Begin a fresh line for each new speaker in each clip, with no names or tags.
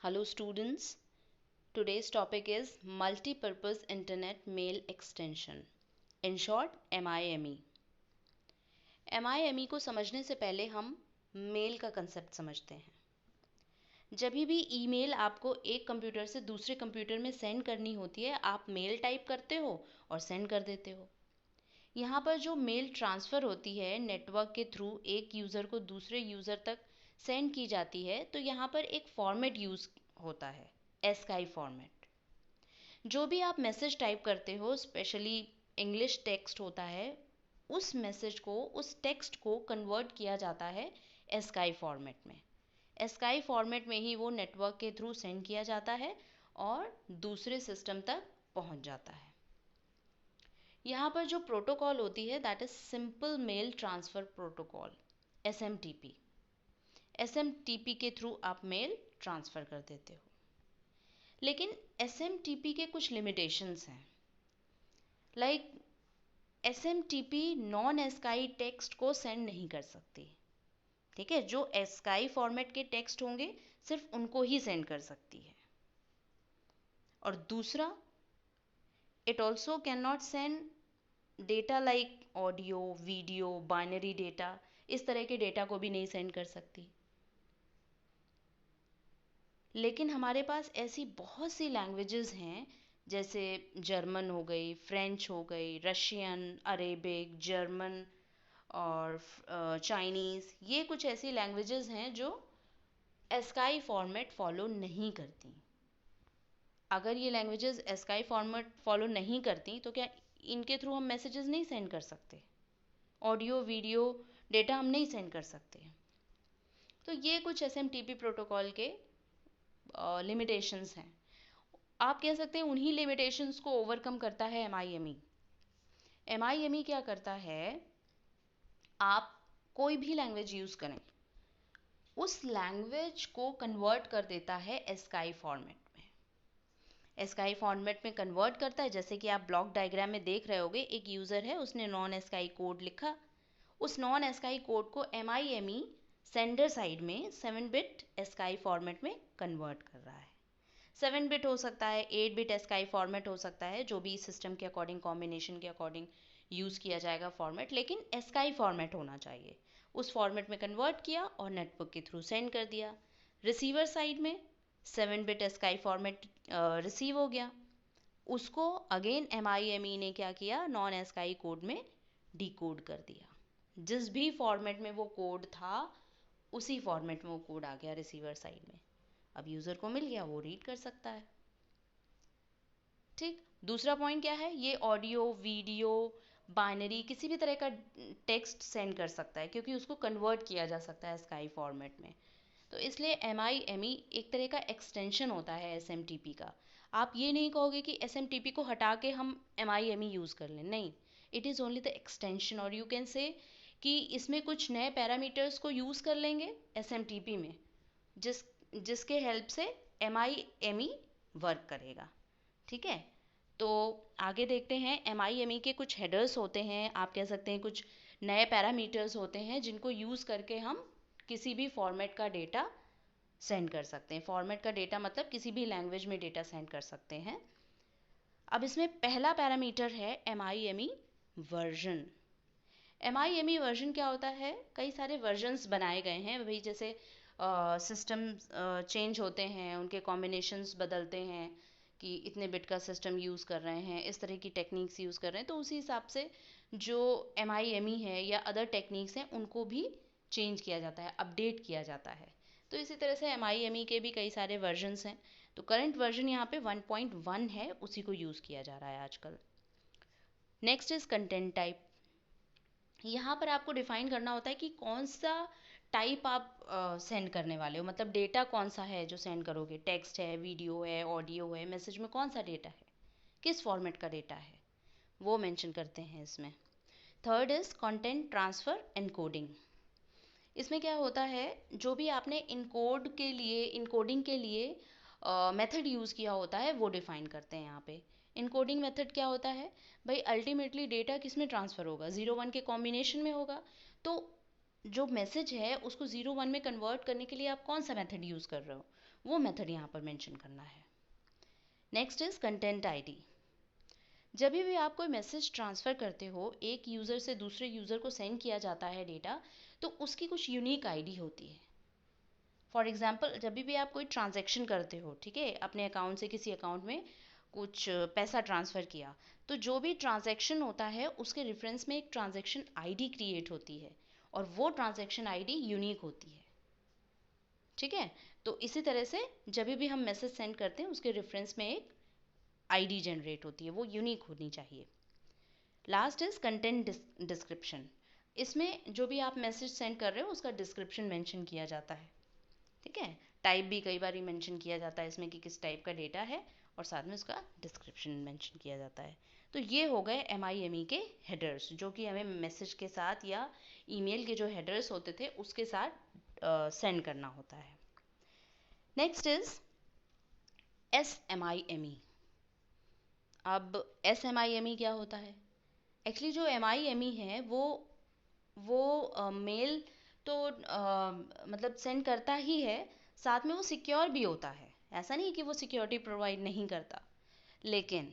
Hello students, today's topic is Multi-Purpose Internet Mail Extension. In short, MIME. MIME को समझने से पहले हम मेल का कंसेप्ट समझते हैं। जब भी ईमेल आपको एक कंप्यूटर से दूसरे कंप्यूटर में सेंड करनी होती है, आप मेल टाइप करते हो और सेंड कर देते हो। यहाँ पर जो मेल ट्रांसफ़र होती है नेटवर्क के थ्रू एक यूज़र को दूसरे यूज़र तक सेंड की जाती है, तो यहाँ पर एक फॉर्मेट यूज़ होता है, एस्काई फॉर्मेट। जो भी आप मैसेज टाइप करते हो, स्पेशली इंग्लिश टेक्स्ट होता है, उस मैसेज को, उस टेक्स्ट को कन्वर्ट किया जाता है एस्काई फॉर्मेट में। एस्काई फॉर्मेट में ही वो नेटवर्क के थ्रू सेंड किया जाता है और दूसरे सिस्टम तक पहुंच जाता है। यहाँ पर जो प्रोटोकॉल होती है that is simple mail transfer protocol, SMTP। SMTP के थ्रू आप मेल ट्रांसफ़र कर देते हो। लेकिन SMTP के कुछ लिमिटेशंस हैं। Like SMTP non ASCII text को सेंड नहीं कर सकती। ठीक है, जो एस्काई फॉर्मेट के टेक्स्ट होंगे सिर्फ उनको ही सेंड कर सकती है। और दूसरा, it also can not send data like audio, video, binary data, इस तरह के डेटा को भी नहीं सेंड कर सकती। लेकिन हमारे पास ऐसी बहुत सी लैंग्वेजेस हैं, जैसे जर्मन हो गई, फ्रेंच हो गई, रशियन, अरेबिक, जर्मन और चाइनीज़। ये कुछ ऐसी लैंग्वेजेस हैं जो एस्काई फॉर्मेट फॉलो नहीं करती। अगर ये लैंग्वेजेस एस्काई फॉर्मेट फॉलो नहीं करती तो क्या इनके थ्रू हम मैसेजेस नहीं सेंड कर सकते? ऑडियो, वीडियो, डेटा हम नहीं सेंड कर सकते। तो ये कुछ SMTP प्रोटोकॉल के लिमिटेशंस हैं। आप कह सकते हैं उन्हीं लिमिटेशंस को ओवरकम करता है MIME। MIME क्या करता है, आप कोई भी लैंग्वेज यूज़ करें, उस लैंग्वेज को कन्वर्ट कर देता है एस्काई फॉर्मेट में। एस्काई फॉर्मेट में कन्वर्ट करता है, जैसे कि आप ब्लॉक डायग्राम में देख रहे होगे, एक यूज़र है, उसने नॉन एस्काई कोड लिखा। उस नॉन एस्काई कोड को MIME सेंडर साइड में 7 बिट एस्काई फॉर्मेट में कन्वर्ट कर रहा है। 7 बिट हो सकता है, 8 बिट एस्काई फॉर्मेट हो सकता है, जो भी सिस्टम के अकॉर्डिंग, कॉम्बिनेशन के अकॉर्डिंग यूज़ किया जाएगा फॉर्मेट, लेकिन एस्काई फॉर्मेट होना चाहिए। उस फॉर्मेट में कन्वर्ट किया और नेटवर्क के थ्रू सेंड कर दिया। रिसीवर साइड में 7 बिट एस्काई फॉर्मेट रिसीव हो गया, उसको अगेन MIME ने क्या किया, नॉन एस्काई कोड में डिकोड कर दिया। जिस भी फॉर्मेट में वो कोड था उसी फॉर्मेट में वो कोड आ गया रिसीवर साइड में। अब यूज़र को मिल गया, वो रीड कर सकता है। ठीक, दूसरा पॉइंट क्या है, ये ऑडियो, वीडियो, बाइनरी, किसी भी तरह का टेक्स्ट सेंड कर सकता है, क्योंकि उसको कन्वर्ट किया जा सकता है स्काई फॉर्मेट में। तो इसलिए MIME एक तरह का एक्सटेंशन होता है SMTP का। आप ये नहीं कहोगे कि SMTP को हटा के हम MIME यूज़ कर लें, नहीं, it is only the extension. और यू कैन से कि इसमें कुछ नए पैरामीटर्स को यूज़ कर लेंगे SMTP में, जिसके हेल्प से MIME वर्क करेगा। ठीक है, तो आगे देखते हैं। MIME के कुछ हेडर्स होते हैं, आप कह सकते हैं कुछ नए पैरामीटर्स होते हैं, जिनको यूज़ करके हम किसी भी फॉर्मेट का डेटा सेंड कर सकते हैं। फॉर्मेट का डेटा मतलब किसी भी लैंग्वेज में डेटा सेंड कर सकते हैं। अब इसमें पहला पैरामीटर है MIME वर्जन। MIME वर्जन क्या होता है, कई सारे वर्जन्स बनाए गए हैं भाई, जैसे सिस्टम चेंज होते हैं, उनके कॉम्बिनेशंस बदलते हैं, कि इतने बिट का सिस्टम यूज़ कर रहे हैं, इस तरह की टेक्निक्स यूज़ कर रहे हैं, तो उसी हिसाब से जो MIME है या अदर टेक्निक्स हैं उनको भी चेंज किया जाता है, अपडेट किया जाता है। तो इसी तरह से MIME के भी कई सारे वर्जन्स हैं। तो करंट वर्जन यहाँ पे 1.1 है, उसी को यूज़ किया जा रहा है आजकल। Next is content type. यहाँ पर आपको डिफाइन करना होता है कि कौन सा टाइप आप सेंड करने वाले हो, मतलब डेटा कौन सा है जो सेंड करोगे। टेक्स्ट है, वीडियो है, ऑडियो है, मैसेज में कौन सा डेटा है, किस फॉर्मेट का डेटा है, वो मेंशन करते हैं इसमें। Third is content transfer encoding. इसमें क्या होता है, जो भी आपने इनकोडिंग के लिए मेथड यूज़ किया होता है वो डिफ़ाइन करते हैं यहाँ पे। इनकोडिंग मेथड क्या होता है भाई, अल्टीमेटली डेटा किस में ट्रांसफ़र होगा, 0 1 के कॉम्बिनेशन में होगा। तो जो मैसेज है उसको 0 1 में कन्वर्ट करने के लिए आप कौन सा मेथड यूज़ कर रहे हो, वो मेथड यहाँ पर मेंशन करना है। Next is content ID. जब भी आप कोई मैसेज ट्रांसफ़र करते हो, एक यूज़र से दूसरे यूज़र को सेंड किया जाता है डेटा, तो उसकी कुछ यूनिक आईडी होती है। फॉर एग्जांपल, जब भी आप कोई ट्रांजैक्शन करते हो, ठीक है, अपने अकाउंट से किसी अकाउंट में कुछ पैसा ट्रांसफ़र किया, तो जो भी ट्रांजैक्शन होता है उसके रेफरेंस में एक ट्रांजैक्शन आईडी क्रिएट होती है, और वो ट्रांजैक्शन आईडी यूनिक होती है। ठीक है, तो इसी तरह से जब भी हम मैसेज सेंड करते हैं उसके रेफरेंस में एक आईडी जनरेट होती है, वो यूनिक होनी चाहिए। Last is content description. इसमें जो भी आप मैसेज सेंड कर रहे हो उसका डिस्क्रिप्शन मेंशन किया जाता है। ठीक है, टाइप भी कई बार मेंशन किया जाता है इसमें कि किस टाइप का डेटा है, और साथ में उसका डिस्क्रिप्शन मेंशन किया जाता है। तो ये हो गए MIME के हेडर्स, जो कि हमें मैसेज के साथ या ईमेल के जो हेडर्स होते थे उसके साथ सेंड करना होता है। Next is SMIME। अब SMIME क्या होता है? एक्चुअली जो MIME है वो मेल तो मतलब सेंड करता ही है, साथ में वो सिक्योर भी होता है। ऐसा नहीं कि वो सिक्योरिटी प्रोवाइड नहीं करता, लेकिन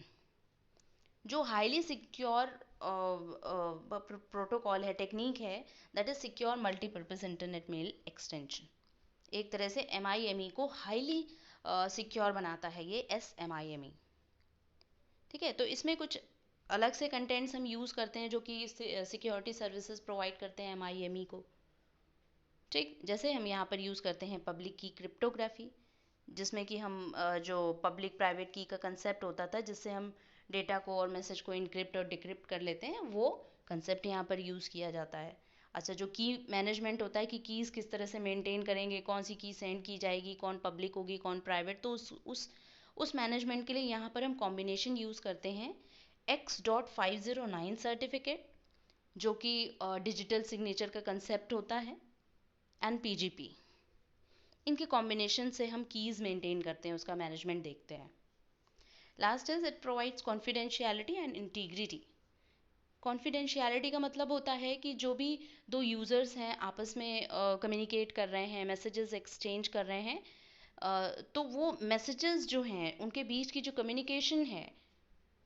जो हाईली सिक्योर प्रोटोकॉल है, टेक्निक है, that is secure multipurpose internet mail extension. एक तरह से MIME को हाईली सिक्योर बनाता है ये SMIME। ठीक है, तो इसमें कुछ अलग से कंटेंट्स हम यूज़ करते हैं जो कि सिक्योरिटी सर्विसेज प्रोवाइड करते हैं MIME को। ठीक, जैसे हम यहाँ पर यूज़ करते हैं पब्लिक की क्रिप्टोग्राफी, जिसमें कि हम जो पब्लिक प्राइवेट की का कंसेप्ट होता था, जिससे हम डेटा को और मैसेज को इनक्रिप्ट और डिक्रिप्ट कर लेते हैं, वो कंसेप्ट यहाँ पर यूज़ किया जाता है। अच्छा, जो की मैनेजमेंट होता है कि कीज़ किस तरह से मेंटेन करेंगे, कौन सी की सेंड की जाएगी, कौन पब्लिक होगी कौन प्राइवेट, तो उस मैनेजमेंट के लिए यहाँ पर हम कॉम्बिनेशन यूज़ करते हैं X.509 सर्टिफिकेट, जो कि डिजिटल सिग्नेचर का कंसेप्ट होता है, एंड PGP। इनके कॉम्बिनेशन से हम कीज़ मेंटेन करते हैं, उसका मैनेजमेंट देखते हैं। Last is it provides confidentiality and integrity. Confidentiality का मतलब होता है कि जो भी दो यूज़र्स हैं आपस में कम्युनिकेट कर रहे हैं, मैसेजेस एक्सचेंज कर रहे हैं, तो वो मैसेजेस जो हैं उनके बीच की जो कम्युनिकेशन है,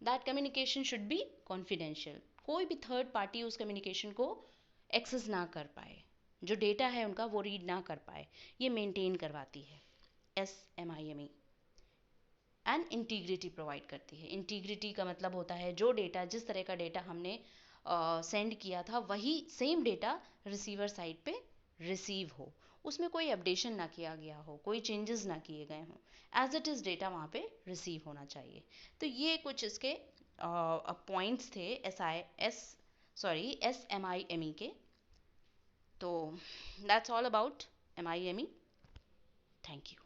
that communication should be confidential. कोई भी थर्ड पार्टी उस कम्युनिकेशन को एक्सेस ना कर पाए, जो डेटा है उनका वो रीड ना कर पाए, ये मेंटेन करवाती है SMIME। एंड इंटीग्रिटी प्रोवाइड करती है। इंटीग्रिटी का मतलब होता है जो डेटा, जिस तरह का डेटा हमने सेंड किया था, वही सेम डेटा रिसीवर साइड पे रिसीव हो, उसमें कोई अपडेशन ना किया गया हो, कोई चेंजेस ना किए गए हों, एज इट इज़ डेटा वहाँ पे रिसीव होना चाहिए। तो ये कुछ इसके पॉइंट्स थे SMIME के। तो that's all about MIME। Thank you.